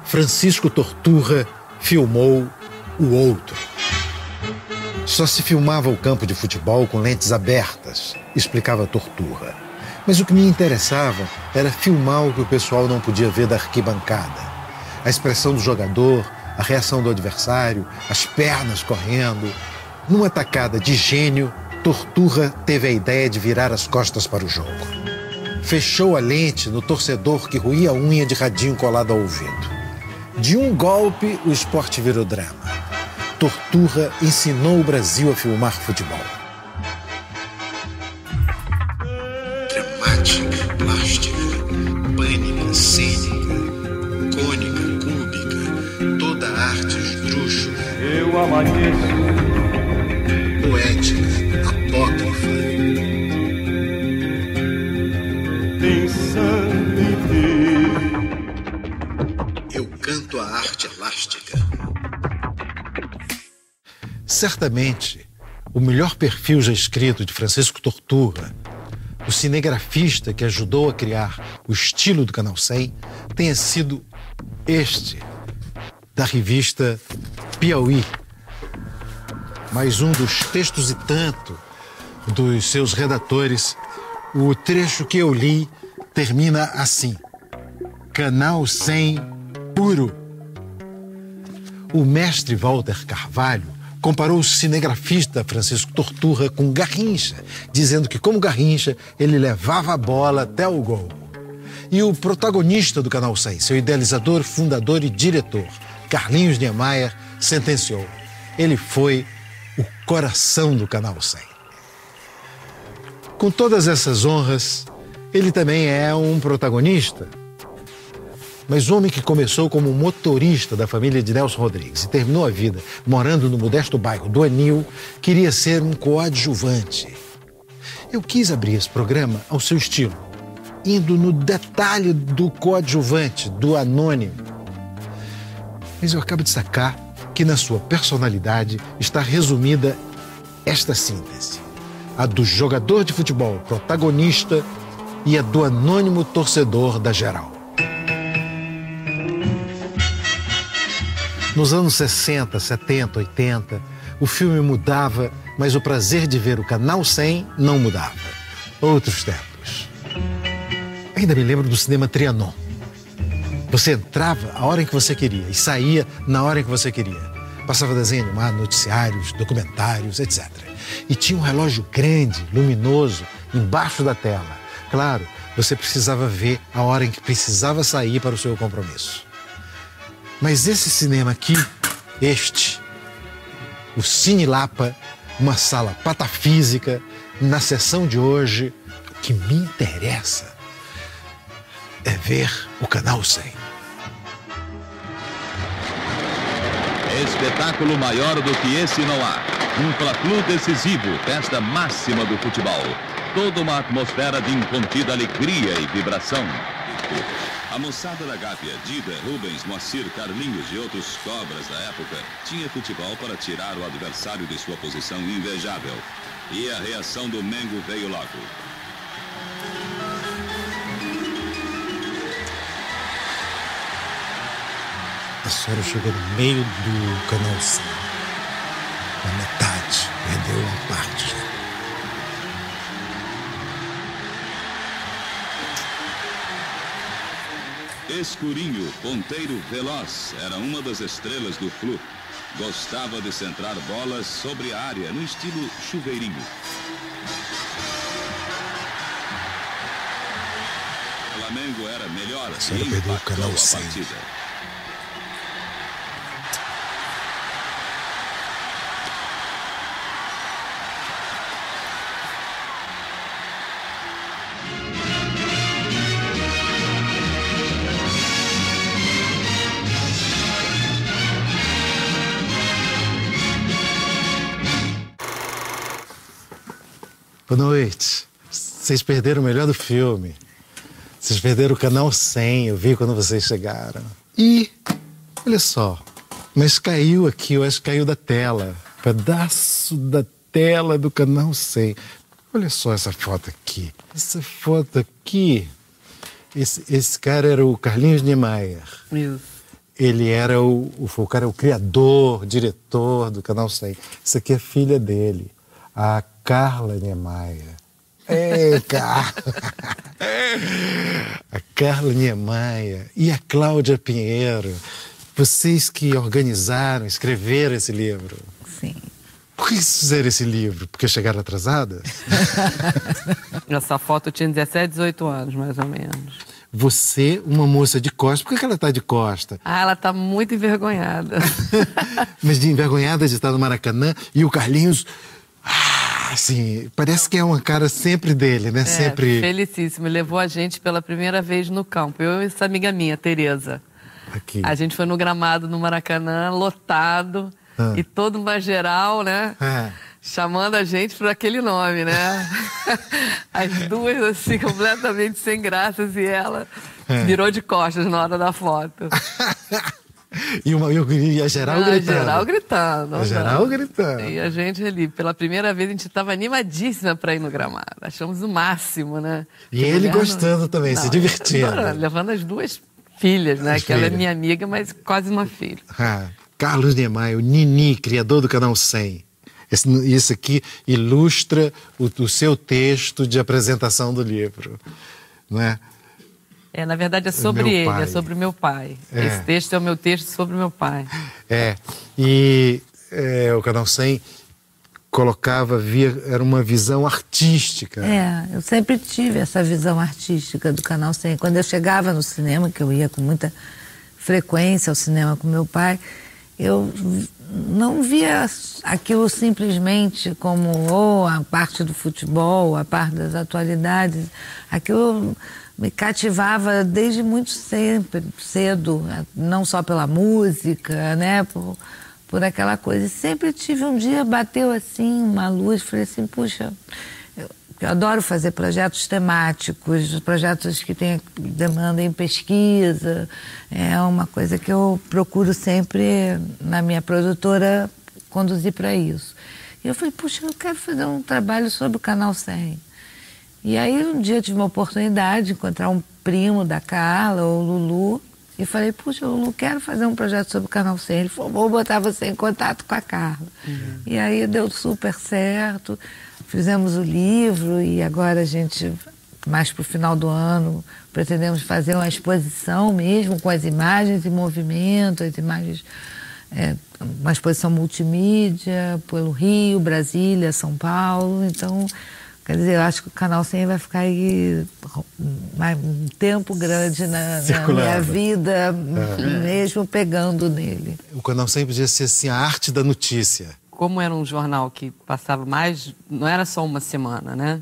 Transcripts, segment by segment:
Francisco Torturra filmou O Outro. Só se filmava o campo de futebol com lentes abertas, explicava Torturra. Mas o que me interessava era filmar o que o pessoal não podia ver da arquibancada. A expressão do jogador, a reação do adversário, as pernas correndo. Numa tacada de gênio, Torturra teve a ideia de virar as costas para o jogo. Fechou a lente no torcedor que roía a unha de radinho colado ao ouvido. De um golpe, o esporte virou drama. Torturra ensinou o Brasil a filmar futebol. Dramática, plástica, pânica, cênica, cônica, cúbica, toda a arte esdrúxula. Eu amanheço. Poética, apócrifa. Pensando em ti. Eu canto a arte elástica. Certamente, o melhor perfil já escrito de Francisco Torturra, o cinegrafista que ajudou a criar o estilo do Canal 100, tenha sido este, da revista Piauí. Mais um dos textos e tanto dos seus redatores. O trecho que eu li termina assim: Canal 100 puro. O mestre Walter Carvalho comparou o cinegrafista Francisco Torturra com Garrincha, dizendo que, como Garrincha, ele levava a bola até o gol. E o protagonista do Canal 100, seu idealizador, fundador e diretor, Carlinhos Niemeyer, sentenciou: ele foi o coração do Canal 100. Com todas essas honras, ele também é um protagonista. Mas o homem que começou como motorista da família de Nelson Rodrigues e terminou a vida morando no modesto bairro do Anil, queria ser um coadjuvante. Eu quis abrir esse programa ao seu estilo, indo no detalhe do coadjuvante, do anônimo. Mas eu acabo de sacar que na sua personalidade está resumida esta síntese: a do jogador de futebol protagonista e a do anônimo torcedor da geral. Nos anos 60, 70, 80, o filme mudava, mas o prazer de ver o Canal 100 não mudava. Outros tempos. Ainda me lembro do cinema Trianon. Você entrava a hora em que você queria e saía na hora em que você queria. Passava desenho animado, noticiários, documentários, etc. E tinha um relógio grande, luminoso, embaixo da tela. Claro, você precisava ver a hora em que precisava sair para o seu compromisso. Mas esse cinema aqui, o Cine Lapa, uma sala patafísica, na sessão de hoje, o que me interessa é ver o Canal 100. Espetáculo maior do que esse não há. Um fla-flu decisivo, festa máxima do futebol. Toda uma atmosfera de incontida alegria e vibração. A moçada da Gávea, Dida, Rubens, Moacir, Carlinhos e outros cobras da época tinha futebol para tirar o adversário de sua posição invejável. E a reação do Mengo veio logo. A senhora chegou no meio do Canal 100. Na metade, perdeu uma parte já. Escurinho, ponteiro veloz, era uma das estrelas do Flu. Gostava de centrar bolas sobre a área, no estilo chuveirinho. O Flamengo era melhor e empatou a partida. Boa noite. Vocês perderam o melhor do filme. Vocês perderam o Canal 100, eu vi quando vocês chegaram. E, olha só, mas caiu aqui, eu acho que caiu da tela. Pedaço da tela do Canal 100. Olha só essa foto aqui. Essa foto aqui. Esse cara era o Carlinhos Niemeyer. Isso. ele era o cara, o criador, diretor do Canal 100. Isso aqui é filha dele, a Carla Niemeyer. Carla! A Carla Niemeyer e a Cláudia Pinheiro. Vocês que organizaram, escreveram esse livro. Sim. Por que vocês fizeram esse livro? Porque chegaram atrasadas? Essa foto eu tinha 17, 18 anos, mais ou menos. Você, uma moça de costa, por que ela está de costa? Ela está muito envergonhada. Mas de envergonhada de estar no Maracanã e o Carlinhos... assim, parece que é uma cara sempre dele, né? Sempre... Felicíssimo. Levou a gente pela primeira vez no campo. Eu e essa amiga minha, Tereza. Aqui. A gente foi no gramado no Maracanã, lotado, e todo uma geral, né? Chamando a gente por aquele nome, né? As duas, assim, completamente sem graças, e ela virou de costas na hora da foto. E a geral gritando. Geral gritando. A geral gritando. E a gente ali, pela primeira vez, a gente estava animadíssima para ir no gramado. Achamos o máximo, né? E ele gostando também, se divertindo. Levando as duas filhas, né? Que ela é minha amiga, mas quase uma filha. Carlos Niemeyer, o Nini, criador do Canal 100. Isso aqui ilustra o seu texto de apresentação do livro, não é? Na verdade é sobre ele, é sobre o meu pai. Esse texto é o meu texto sobre o meu pai. E o Canal 100 era uma visão artística. Eu sempre tive essa visão artística do Canal 100. Quando eu chegava no cinema, que eu ia com muita frequência ao cinema com meu pai, eu não via aquilo simplesmente como a parte do futebol, a parte das atualidades. Aquilo me cativava desde muito cedo, não só pela música, né, por aquela coisa. E sempre tive um dia, bateu assim uma luz, falei assim, puxa, eu adoro fazer projetos temáticos, projetos que demandem pesquisa. É uma coisa que eu procuro sempre, na minha produtora, conduzir para isso. E eu falei, puxa, eu quero fazer um trabalho sobre o Canal 100. E aí um dia eu tive uma oportunidade de encontrar um primo da Carla, o Lulu, e falei, puxa, Lulu, quero fazer um projeto sobre o Canal 100. Ele falou, vou botar você em contato com a Carla. E aí deu super certo. Fizemos o livro e agora a gente, mais para o final do ano, pretendemos fazer uma exposição mesmo com as imagens em movimento, as imagens, uma exposição multimídia pelo Rio, Brasília, São Paulo. Então, quer dizer, eu acho que o Canal 100 vai ficar aí um tempo grande na minha vida, mesmo pegando nele. O Canal 100 podia ser assim, a arte da notícia. Como era um jornal que passava mais, não era só uma semana, né?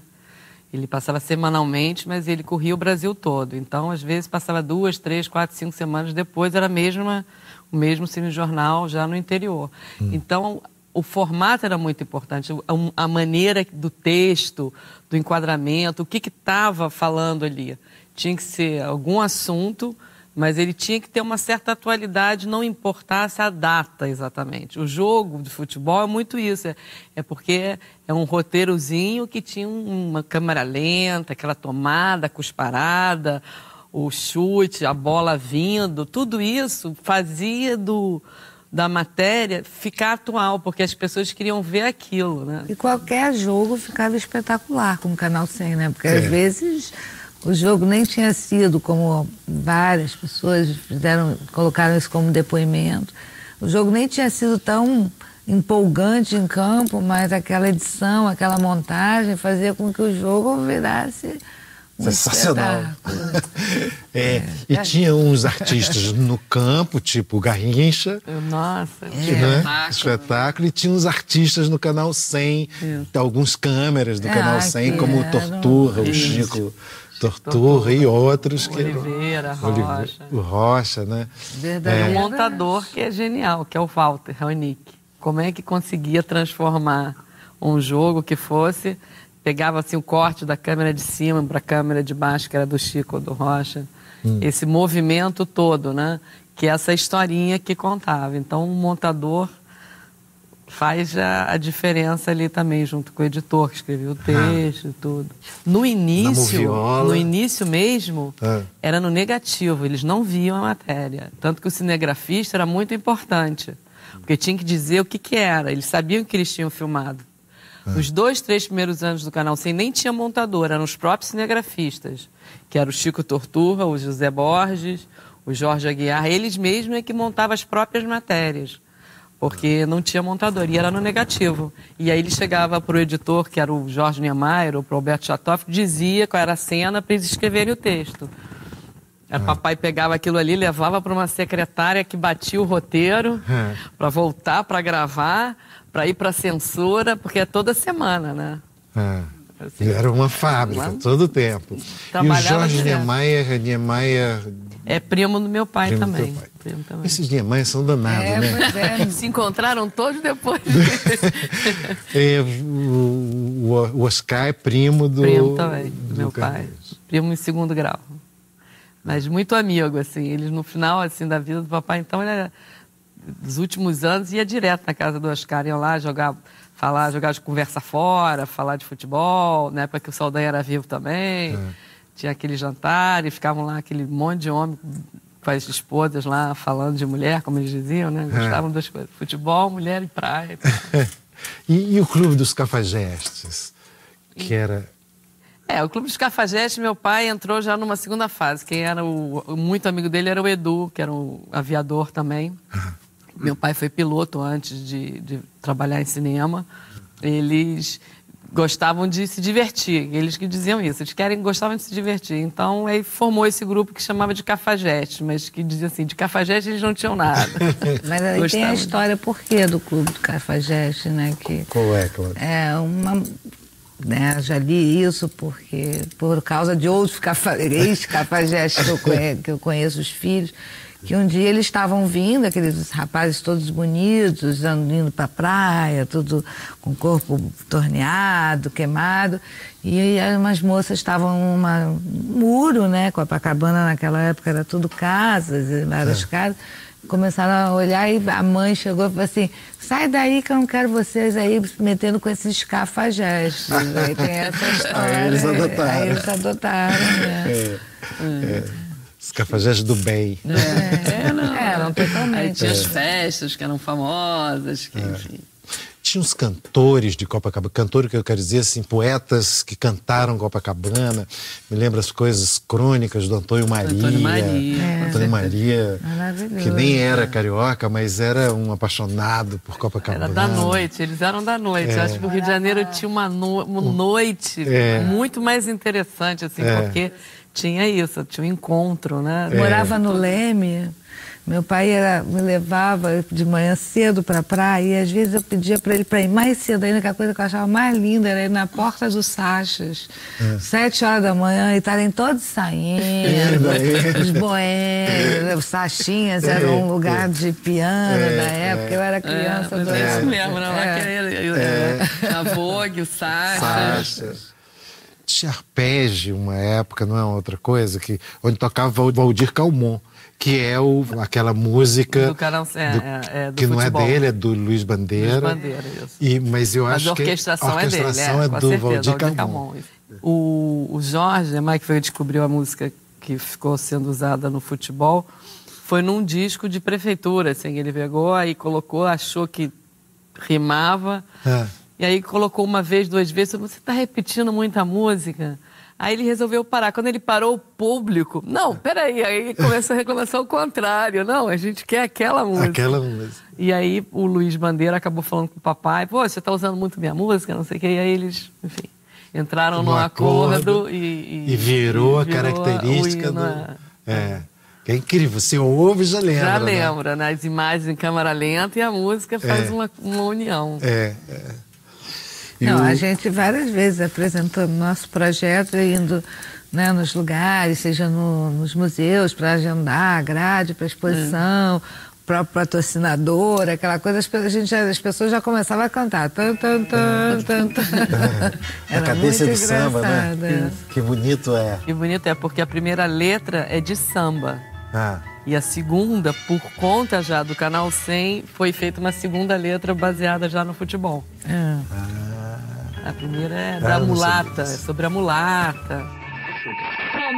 Ele passava semanalmente, mas ele corria o Brasil todo. Então, às vezes, passava 2, 3, 4, 5 semanas depois, era o mesmo cinejornal já no interior. Então, o formato era muito importante, a maneira do texto, do enquadramento, o que estava falando ali. Tinha que ser algum assunto, mas ele tinha que ter uma certa atualidade, não importasse a data exatamente. O jogo de futebol é muito isso, é porque é um roteirozinho que tinha uma câmera lenta, aquela tomada, a cusparada, o chute, a bola vindo, tudo isso fazia da matéria ficar atual, porque as pessoas queriam ver aquilo, né? E qualquer jogo ficava espetacular com o Canal 100, né? Porque às vezes o jogo nem tinha sido, como várias pessoas colocaram isso como depoimento, o jogo nem tinha sido tão empolgante em campo, mas aquela edição, aquela montagem fazia com que o jogo virasse sensacional. E tinha uns artistas no campo, tipo Garrincha. Nossa, espetáculo. E tinha uns artistas no Canal 100, alguns câmeras do Canal 100, como o Torturra, o Chico Torturra e outros. Oliveira, Rocha. O Rocha, né? E um montador que é genial, que é o Walter Raonic. Como é que conseguia transformar um jogo que fosse... Pegava assim o corte da câmera de cima para a câmera de baixo, que era do Chico ou do Rocha. Esse movimento todo, né? Que é essa historinha que contava. Então, um montador faz a diferença ali também, junto com o editor que escreveu o texto e tudo. No início mesmo, era no negativo, eles não viam a matéria. Tanto que o cinegrafista era muito importante, porque tinha que dizer o que era. Eles sabiam que eles tinham filmado. Nos 2, 3 primeiros anos do Canal 100 nem tinha montador, eram os próprios cinegrafistas, que era o Chico Torturra, o José Borges, o Jorge Aguiar, eles mesmos é que montavam as próprias matérias, porque não tinha montador, e era no negativo. E aí ele chegava para o editor, que era o Jorge Niemeyer, ou para o Alberto Chatoff, dizia qual era a cena para eles escreverem o texto. Aí o papai pegava aquilo ali, levava para uma secretária que batia o roteiro, para voltar para gravar, para ir para a censura, porque é toda semana, né? Assim, era uma fábrica, todo o tempo. E o Jorge Niemeyer... É primo do meu pai também. Esses Niemeyer são danados, né? Se encontraram todos depois. O Oscar é primo do... Primo também, do meu pai. Primo em 2º grau. Mas muito amigo, assim. Eles, no final, assim, da vida do papai, então, ele era... Dos últimos anos, ia direto na casa do Oscar. Iam lá jogar de conversa fora, falar de futebol, na época que o Saldanha era vivo também. Tinha aquele jantar e ficavam lá aquele monte de homem com as esposas lá falando de mulher, como eles diziam, né? Gostavam das coisas. Futebol, mulher e praia. E o Clube dos Cafajestes, que era... O Clube dos Cafajestes, meu pai entrou já numa 2ª fase. Quem era muito amigo dele era o Edu, que era um aviador também. Meu pai foi piloto antes de trabalhar em cinema. Eles gostavam de se divertir, eles que diziam isso, gostavam de se divertir. Então, aí formou esse grupo que chamava de Cafajeste, mas que dizia assim, de Cafajeste eles não tinham nada. Mas aí tem a história por quê do Clube do Cafajeste, né? Qual é, Cláudia? É uma... Né, já li isso por causa de outros ex-cafajestes que eu conheço, os filhos, que um dia eles estavam vindo, aqueles rapazes todos bonitos, indo para a praia, tudo com o corpo torneado, queimado, e umas moças estavam num muro, né? Copacabana naquela época era tudo casas, várias casas. Começaram a olhar e a mãe chegou e falou assim, sai daí que eu não quero vocês aí se metendo com esses cafajestes. Aí tem essa história. Aí eles adotaram. Aí eles adotaram, né? Os cafajestes do bem. Eram totalmente. Aí tinha as festas que eram famosas, que, enfim... Tinha uns cantores de Copacabana, cantor que eu quero dizer assim, poetas que cantaram Copacabana. Me lembro as coisas crônicas do Antônio Maria. Antônio Maria, que nem era carioca, mas era um apaixonado por Copacabana. Era da noite, eles eram da noite. Acho que o Rio de Janeiro tinha uma noite muito mais interessante, assim, porque tinha isso, tinha um encontro, né? Morava no Leme. Meu pai me levava de manhã cedo para a praia e às vezes eu pedia para ele para ir mais cedo ainda, que a coisa que eu achava mais linda era ir na porta dos Sachas, 7 horas da manhã, e estarem todos saindo, os boêmios, os Sachinhas, era um lugar de piano da época, eu era criança. É isso mesmo, a Vogue, o Sachas. Tinha arpégio uma época, não é outra coisa, onde tocava o Valdir Calmon, que é aquela música do canal, do que não futebol. É dele, é do Luiz Bandeira. Isso. Mas eu acho que a orquestração é dele, é do Valdir Calmon. O Jorge, que foi descobriu a música que ficou sendo usada no futebol, foi num disco de prefeitura, assim, ele pegou aí colocou, achou que rimava, e aí colocou uma vez, 2 vezes, você está repetindo muita música. Aí ele resolveu parar. Quando ele parou, o público... Não, peraí. Aí começou a reclamação ao contrário. Não, a gente quer aquela música. Aquela música. E aí o Luiz Bandeira acabou falando com o papai. Pô, você está usando muito minha música, não sei o quê. E aí eles, enfim, entraram num acordo e virou a característica do... Que é incrível. Você ouve e já lembra. Já lembra, né? As imagens em câmera lenta e a música faz uma união. Não, a gente várias vezes apresentando nosso projeto, indo, né, nos lugares, seja nos museus, para agendar a grade, para exposição, o próprio patrocinador, aquela coisa, as pessoas já começavam a cantar. A cadência do samba, né? Que bonito é. Que bonito é, porque a primeira letra é de samba. E a segunda, por conta já do Canal 100, foi feita uma segunda letra baseada já no futebol. A primeira é da mulata, é sobre a mulata.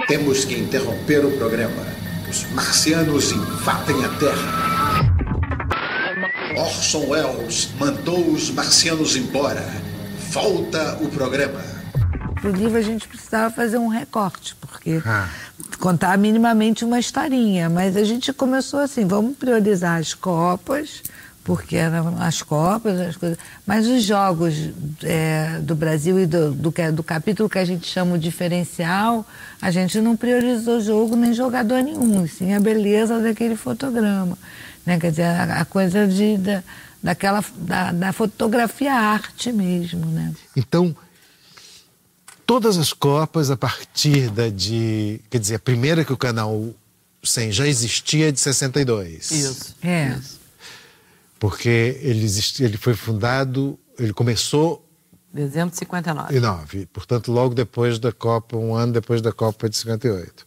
Temos que interromper o programa. Os marcianos invadem a Terra. Orson Welles mandou os marcianos embora. Volta o programa. Pro livro a gente precisava fazer um recorte, porque contar minimamente uma historinha. Mas a gente começou assim, vamos priorizar as Copas, porque eram as Copas, as coisas. Mas os jogos do Brasil e do capítulo que a gente chama o diferencial, a gente não priorizou jogo nem jogador nenhum, sim a beleza daquele fotograma. Né? Quer dizer, a coisa da fotografia arte mesmo. Né? Então, todas as Copas, a partir quer dizer, a primeira que o Canal 100 já existia é de 62. Isso. Isso. Porque ele foi fundado, ele começou... Dezembro de 59. Portanto, logo depois da Copa, um ano depois da Copa de 58.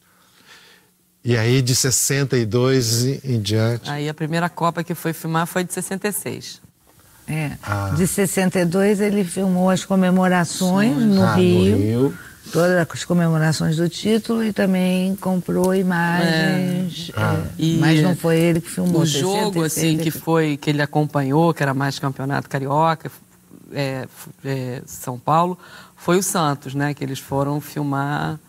E aí, de 62 em diante... Aí a primeira Copa que foi filmar foi de 66. De 62 ele filmou as comemorações no Rio. Todas as comemorações do título e também comprou imagens. Mas não foi ele que filmou. O jogo assim, que ele acompanhou, que era mais Campeonato Carioca, São Paulo, foi o Santos, né? Que eles foram filmar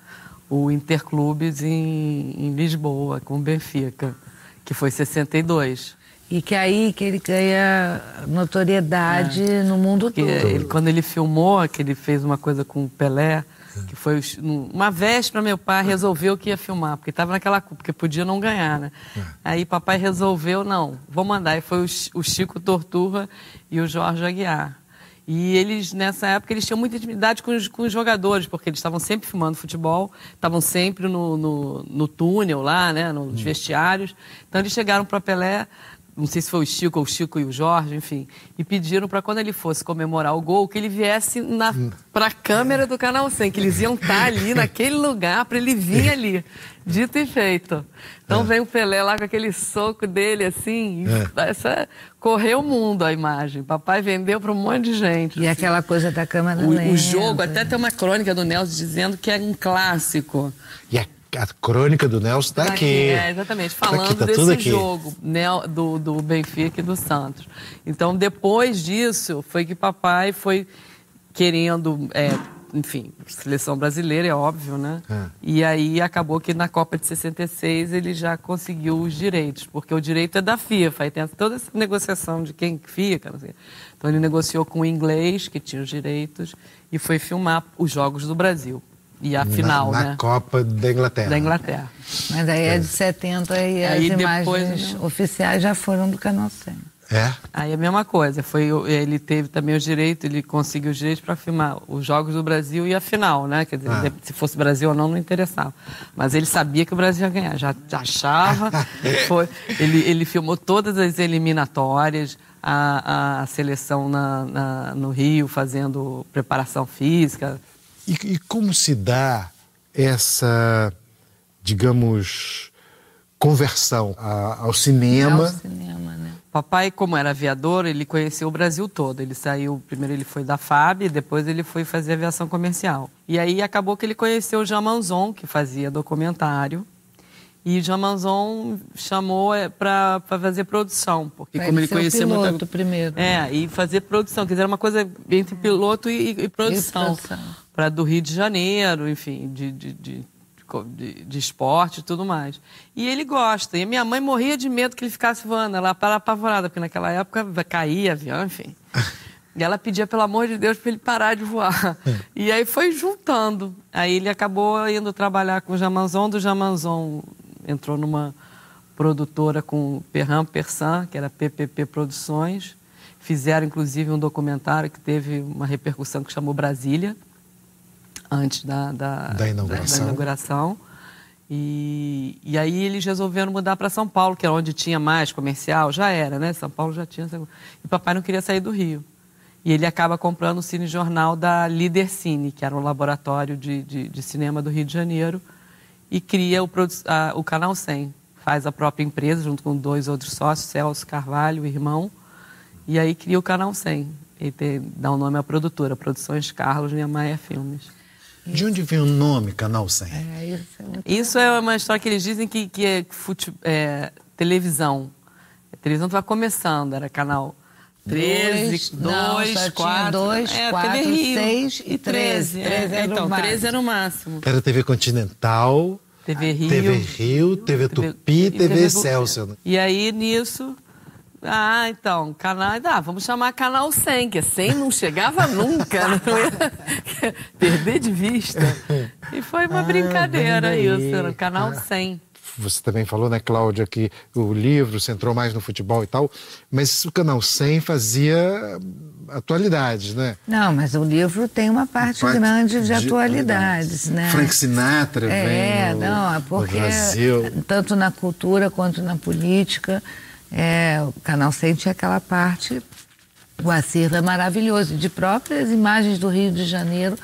o Interclubes em Lisboa, com o Benfica, que foi 62. E que aí que ele ganha notoriedade no mundo todo. Quando ele filmou, que ele fez uma coisa com o Pelé, que foi uma véspera, meu pai resolveu que ia filmar, porque estava naquela Copa, porque podia não ganhar, né? Aí papai resolveu, não, vou mandar. E foi o Chico Torturra e o Jorge Aguiar. E eles, nessa época, eles tinham muita intimidade com os jogadores, porque eles estavam sempre filmando futebol, estavam sempre no túnel lá, né, nos vestiários. Então eles chegaram para Pelé, não sei se foi o Chico e o Jorge, enfim, e pediram para quando ele fosse comemorar o gol, que ele viesse para a câmera do Canal 100, que eles iam estar ali naquele lugar para ele vir ali. Dito e feito. Então vem o Pelé lá com aquele soco dele, assim, correu o mundo a imagem. Papai vendeu para um monte de gente. E assim. Aquela coisa da câmera lenta. O jogo, até tem uma crônica do Nelson dizendo que é um clássico. E a crônica do Nelson está aqui. Exatamente, falando desse jogo do Benfica e do Santos. Então, depois disso, foi que papai foi querendo... enfim, seleção brasileira, é óbvio, né? E aí acabou que na Copa de 66 ele já conseguiu os direitos, porque o direito é da FIFA, aí tem toda essa negociação de quem fica, não sei. Então ele negociou com o inglês, que tinha os direitos, e foi filmar os Jogos do Brasil. E a final, né? Na Copa da Inglaterra. Da Inglaterra. Mas aí é de 70 e aí as imagens oficiais já foram do Canal 100. Aí a mesma coisa, ele teve também o direito, ele conseguiu os direitos para filmar os Jogos do Brasil e a final, né? Quer dizer, se fosse Brasil ou não interessava. Mas ele sabia que o Brasil ia ganhar, já achava. Ele filmou todas as eliminatórias, a seleção no Rio fazendo preparação física. E como se dá essa, digamos, conversão ao cinema? Ao cinema, né? Papai, como era aviador, ele conheceu o Brasil todo. Ele saiu, primeiro ele foi da FAB, depois ele foi fazer aviação comercial. E aí acabou que ele conheceu o Jean Manzon, que fazia documentário. E o Jean Manzon chamou para fazer produção, porque como ele conhecia muito primeiro. E fazer produção, quer dizer, era uma coisa entre piloto e produção. Para do Rio de Janeiro, enfim, de esporte e tudo mais. E ele gosta. E a minha mãe morria de medo que ele ficasse voando. Ela estava apavorada, porque naquela época caía avião, enfim. E ela pedia, pelo amor de Deus, para ele parar de voar. E aí foi juntando. Aí ele acabou indo trabalhar com o Jean Manzon. Do Jean Manzon entrou numa produtora com Perran Persan, que era PPP Produções. Fizeram, inclusive, um documentário que teve uma repercussão que chamou Brasília, antes da inauguração. E aí eles resolveram mudar para São Paulo, que era onde tinha mais comercial. Já era, né? São Paulo já tinha... E papai não queria sair do Rio. E ele acaba comprando o cinejornal da Líder Cine, que era um laboratório de cinema do Rio de Janeiro, e cria o Canal 100. faz a própria empresa, junto com 2 outros sócios, Celso Carvalho, o irmão, e aí cria o Canal 100. E dá o nome à produtora, Produções Carlos Niemeyer Filmes. De onde vem o nome Canal 100? Isso é uma história que eles dizem que é televisão. A televisão estava começando, era canal 13, 2, 4... 2, 4, 6 e 13. Então, 13 era o máximo. Era TV Continental, TV Rio, TV Tupi e TV Excelsior. E aí, nisso... então, canal... vamos chamar Canal 100, que 100 não chegava nunca, não ia perder de vista. E foi uma brincadeira isso, era o Canal 100. Você também falou, né, Cláudia, que o livro centrou mais no futebol e tal, mas o Canal 100 fazia atualidades, né? Não, mas o livro tem uma parte grande de atualidades, né? Frank Sinatra vem no Brasil. Tanto na cultura quanto na política, o Canal 100 tinha aquela parte, o acervo é maravilhoso, de próprias imagens do Rio de Janeiro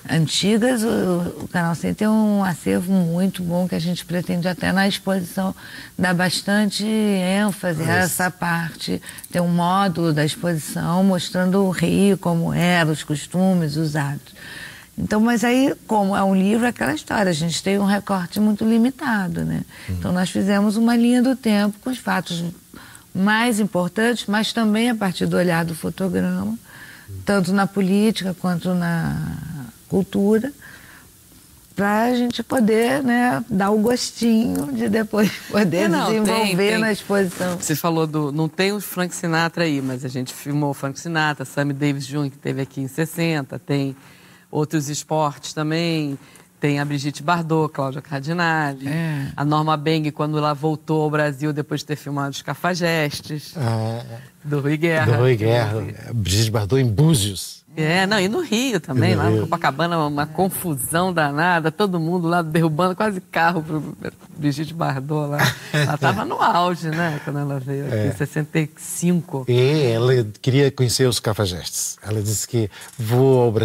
antigas, o Canal 100 tem um acervo muito bom que a gente pretende até na exposição dar bastante ênfase a essa parte. Tem um módulo da exposição mostrando o Rio, como era, os costumes, os hábitos. Então, mas aí, como é um livro, é aquela história, a gente tem um recorte muito limitado, né? Então nós fizemos uma linha do tempo com os fatos mais importantes, mas também a partir do olhar do fotograma, tanto na política quanto na cultura, para a gente poder, né, dar o gostinho de depois poder desenvolver na exposição. Você falou não tem o Frank Sinatra aí, mas a gente filmou o Frank Sinatra, Sammy Davis Jr., que esteve aqui em 60, tem outros esportes também, tem a Brigitte Bardot, Cláudia Cardinale, a Norma Beng, quando ela voltou ao Brasil depois de ter filmado os Cafajestes, do Rui Guerra. Do Rui Guerra, Brigitte Bardot em Búzios. E no Rio também, lá no Copacabana, uma confusão danada, todo mundo lá derrubando quase carro pro Brigitte Bardot lá. Ela estava no auge, né, quando ela veio aqui, em 65. E ela queria conhecer os Cafajestes. Ela disse que voou ao Brasil